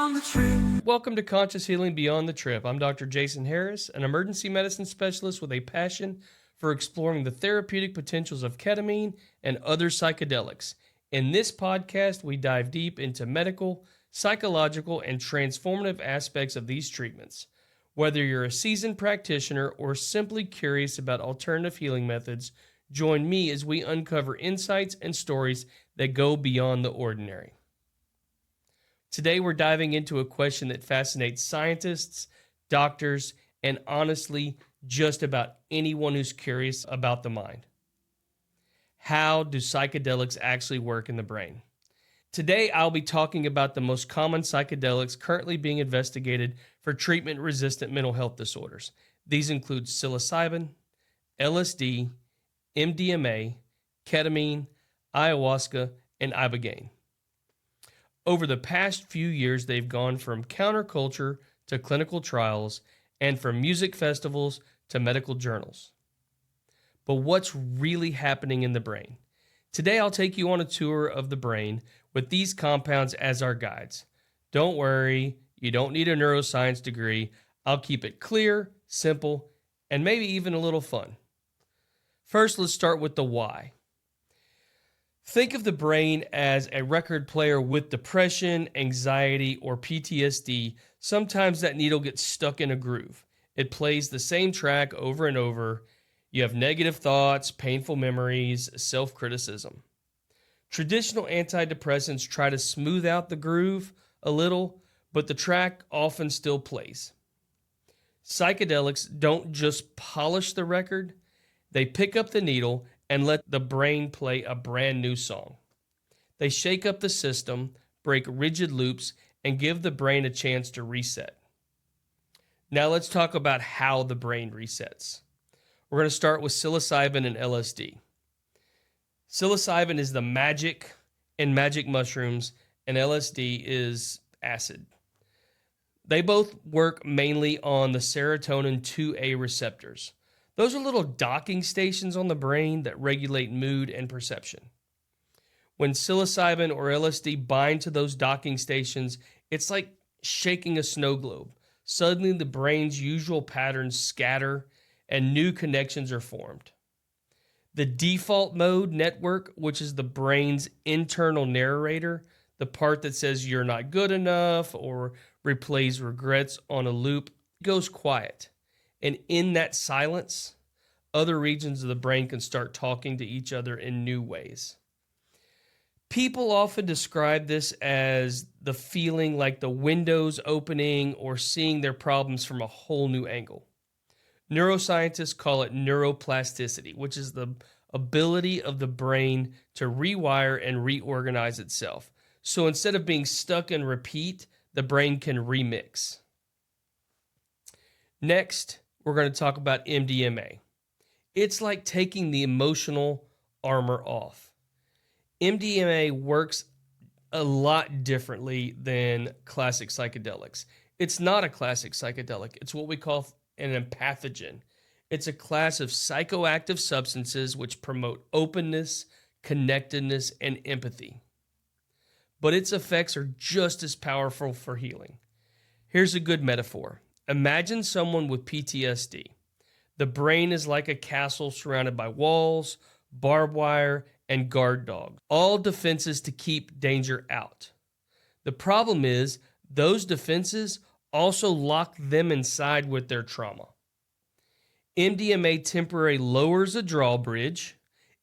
Beyond the Trip. Welcome to Conscious Healing Beyond the Trip. I'm Dr. Jason Harris, an emergency medicine specialist with a passion for exploring the therapeutic potentials of ketamine and other psychedelics. In this podcast, we dive deep into medical, psychological, and transformative aspects of these treatments. Whether you're a seasoned practitioner or simply curious about alternative healing methods, join me as we uncover insights and stories that go beyond the ordinary. Today, we're diving into a question that fascinates scientists, doctors, and honestly, just about anyone who's curious about the mind. How do psychedelics actually work in the brain? Today, I'll be talking about the most common psychedelics currently being investigated for treatment-resistant mental health disorders. These include psilocybin, LSD, MDMA, ketamine, ayahuasca, and Ibogaine. Over the past few years, they've gone from counterculture to clinical trials and from music festivals to medical journals. But what's really happening in the brain? Today, I'll take you on a tour of the brain with these compounds as our guides. Don't worry, you don't need a neuroscience degree. I'll keep it clear, simple, and maybe even a little fun. First, let's start with the why. Think of the brain as a record player with depression, anxiety, or PTSD. Sometimes that needle gets stuck in a groove. It plays the same track over and over. You have negative thoughts, painful memories, self-criticism. Traditional antidepressants try to smooth out the groove a little, but the track often still plays. Psychedelics don't just polish the record, they pick up the needle and let the brain play a brand new song. They shake up the system, break rigid loops, and give the brain a chance to reset. Now let's talk about how the brain resets. We're going to start with psilocybin and LSD. Psilocybin is the magic in magic mushrooms, and LSD is acid. They both work mainly on the serotonin 2A receptors. Those are little docking stations on the brain that regulate mood and perception. When psilocybin or LSD bind to those docking stations, it's like shaking a snow globe. Suddenly, the brain's usual patterns scatter and new connections are formed. The default mode network, which is the brain's internal narrator, the part that says you're not good enough or replays regrets on a loop, goes quiet. And in that silence, other regions of the brain can start talking to each other in new ways. People often describe this as the feeling like the windows opening or seeing their problems from a whole new angle. Neuroscientists call it neuroplasticity, which is the ability of the brain to rewire and reorganize itself. So instead of being stuck in repeat, the brain can remix. Next, we're going to talk about MDMA. It's like taking the emotional armor off. MDMA works a lot differently than classic psychedelics. It's not a classic psychedelic. It's what we call an empathogen. It's a class of psychoactive substances which promote openness, connectedness, and empathy. But its effects are just as powerful for healing. Here's a good metaphor. Imagine someone with PTSD. The brain is like a castle surrounded by walls, barbed wire, and guard dogs, all defenses to keep danger out. The problem is, those defenses also lock them inside with their trauma. MDMA temporarily lowers the drawbridge.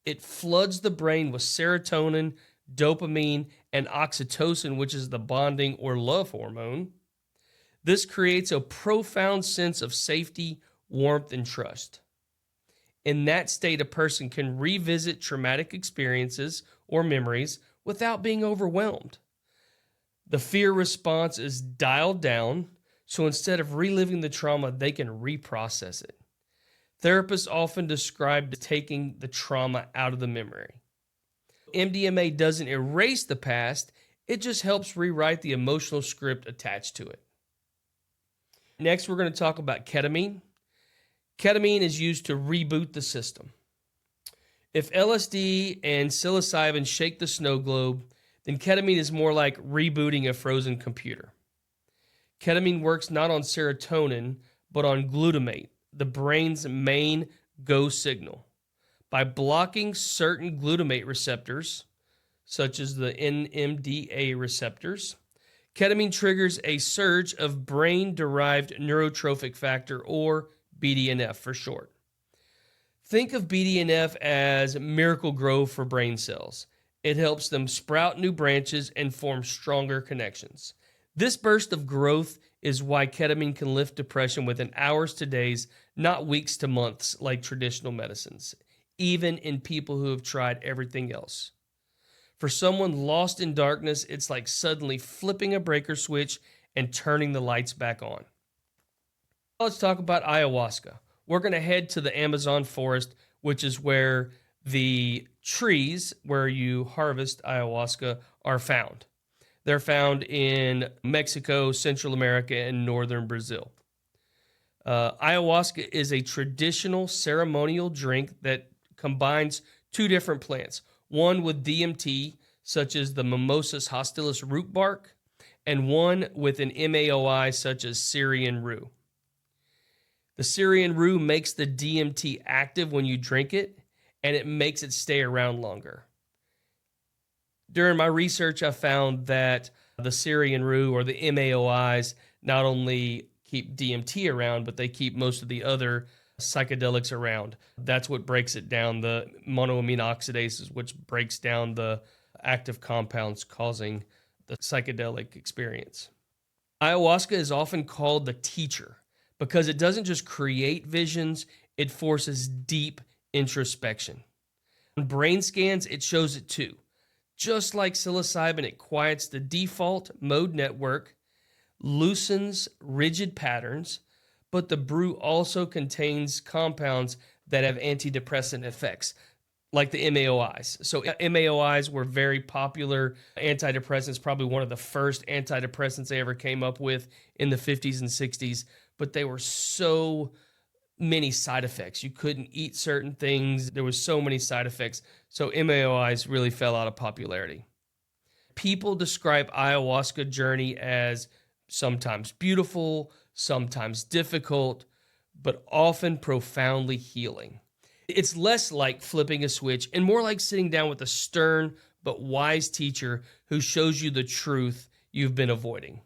It floods the brain with serotonin, dopamine, and oxytocin, which is the bonding or love hormone. This creates a profound sense of safety, warmth, and trust. In that state, a person can revisit traumatic experiences or memories without being overwhelmed. The fear response is dialed down, so instead of reliving the trauma, they can reprocess it. Therapists often describe taking the trauma out of the memory. MDMA doesn't erase the past, it just helps rewrite the emotional script attached to it. Next, we're going to talk about ketamine. Ketamine is used to reboot the system. If LSD and psilocybin shake the snow globe, then ketamine is more like rebooting a frozen computer. Ketamine works not on serotonin, but on glutamate, the brain's main go signal. By blocking certain glutamate receptors, such as the NMDA receptors, ketamine triggers a surge of brain-derived neurotrophic factor, or BDNF for short. Think of BDNF as miracle grow for brain cells. It helps them sprout new branches and form stronger connections. This burst of growth is why ketamine can lift depression within hours to days, not weeks to months like traditional medicines, even in people who have tried everything else. For someone lost in darkness, it's like suddenly flipping a breaker switch and turning the lights back on. Let's talk about ayahuasca. We're going to head to the Amazon forest, which is where the trees where you harvest ayahuasca are found. They're found in Mexico, Central America, and northern Brazil. Ayahuasca is a traditional ceremonial drink that combines two different plants, one with DMT, such as the Mimosas hostilis root bark, and one with an MAOI, such as Syrian rue. The Syrian rue makes the DMT active when you drink it, and it makes it stay around longer. During my research, I found that the Syrian rue, or the MAOIs, not only keep DMT around, but they keep most of the other psychedelics around. That's what breaks it down, the monoamine oxidases, which breaks down the active compounds causing the psychedelic experience. Ayahuasca is often called the teacher because it doesn't just create visions, it forces deep introspection. On brain scans, it shows it too. Just like psilocybin, it quiets the default mode network, loosens rigid patterns, but the brew also contains compounds that have antidepressant effects, like the MAOIs. So MAOIs were very popular antidepressants, probably one of the first antidepressants they ever came up with in the 50s and 60s, but they were so many side effects. You couldn't eat certain things. There was so many side effects. So MAOIs really fell out of popularity. People describe ayahuasca journey as sometimes beautiful, sometimes difficult, but often profoundly healing. It's less like flipping a switch and more like sitting down with a stern but wise teacher who shows you the truth you've been avoiding.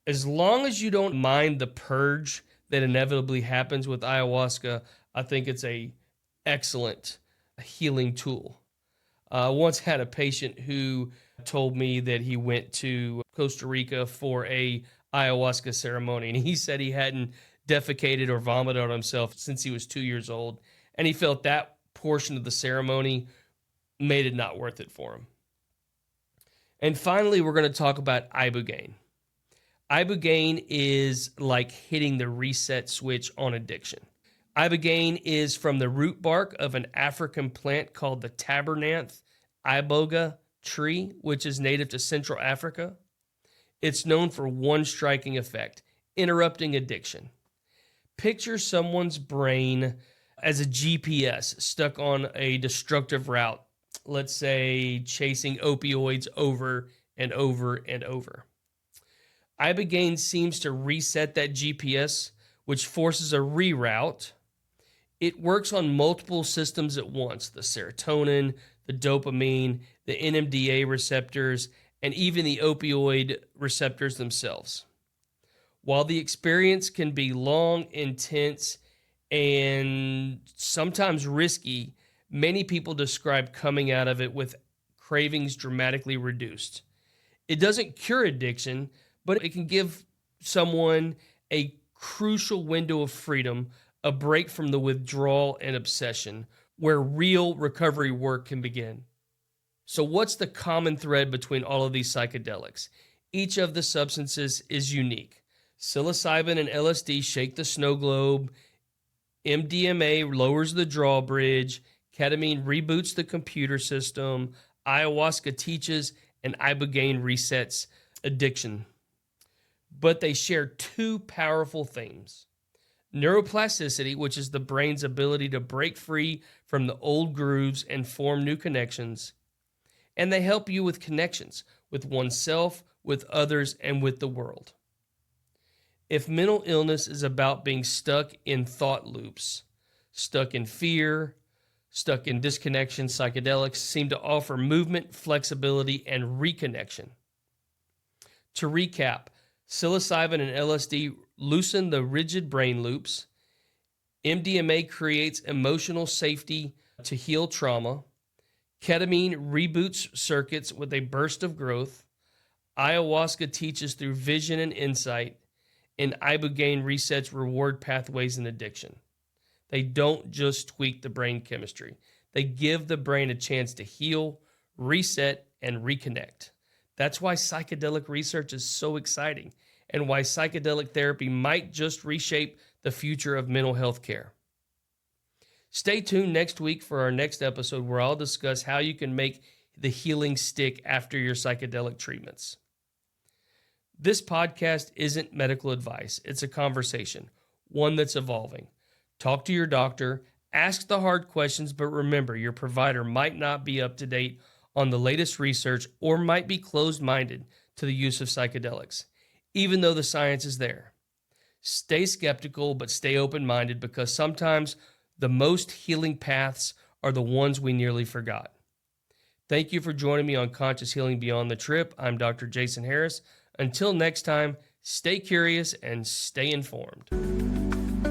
As long as you don't mind the purge that inevitably happens with ayahuasca, I think it's an excellent healing tool. I once had a patient who told me that he went to Costa Rica for a ayahuasca ceremony, and he said he hadn't defecated or vomited on himself since he was 2 years old, and he felt that portion of the ceremony made it not worth it for him. And finally, we're going to talk about Ibogaine. Ibogaine is like hitting the reset switch on addiction. Ibogaine is from the root bark of an African plant called the Tabernanthe iboga tree, which is native to Central Africa. It's known for one striking effect: interrupting addiction. Picture someone's brain as a GPS stuck on a destructive route, let's say chasing opioids over and over and over. Ibogaine seems to reset that GPS, which forces a reroute. It works on multiple systems at once: the serotonin, the dopamine, the NMDA receptors, and even the opioid receptors themselves. While the experience can be long, intense, and sometimes risky, many people describe coming out of it with cravings dramatically reduced. It doesn't cure addiction, but it can give someone a crucial window of freedom, a break from the withdrawal and obsession, where real recovery work can begin. So what's the common thread between all of these psychedelics? Each of the substances is unique. Psilocybin and LSD shake the snow globe. MDMA lowers the drawbridge. Ketamine reboots the computer system. Ayahuasca teaches, and Ibogaine resets addiction. But they share two powerful themes: neuroplasticity, which is the brain's ability to break free from the old grooves and form new connections. And they help you with connections with oneself, with others, and with the world. If mental illness is about being stuck in thought loops, stuck in fear, stuck in disconnection, psychedelics seem to offer movement, flexibility, and reconnection. To recap, psilocybin and LSD loosen the rigid brain loops. MDMA creates emotional safety to heal trauma. Ketamine reboots circuits with a burst of growth. Ayahuasca teaches through vision and insight. And Ibogaine resets reward pathways in addiction. They don't just tweak the brain chemistry. They give the brain a chance to heal, reset, and reconnect. That's why psychedelic research is so exciting and why psychedelic therapy might just reshape the future of mental health care. Stay tuned next week for our next episode where I'll discuss how you can make the healing stick after your psychedelic treatments. This podcast isn't medical advice. It's a conversation, one that's evolving. Talk to your doctor, ask the hard questions, but remember, your provider might not be up to date on the latest research or might be closed-minded to the use of psychedelics, even though the science is there. Stay skeptical, but stay open-minded because sometimes the most healing paths are the ones we nearly forgot. Thank you for joining me on Conscious Healing Beyond the Trip. I'm Dr. Jason Harris. Until next time, stay curious and stay informed.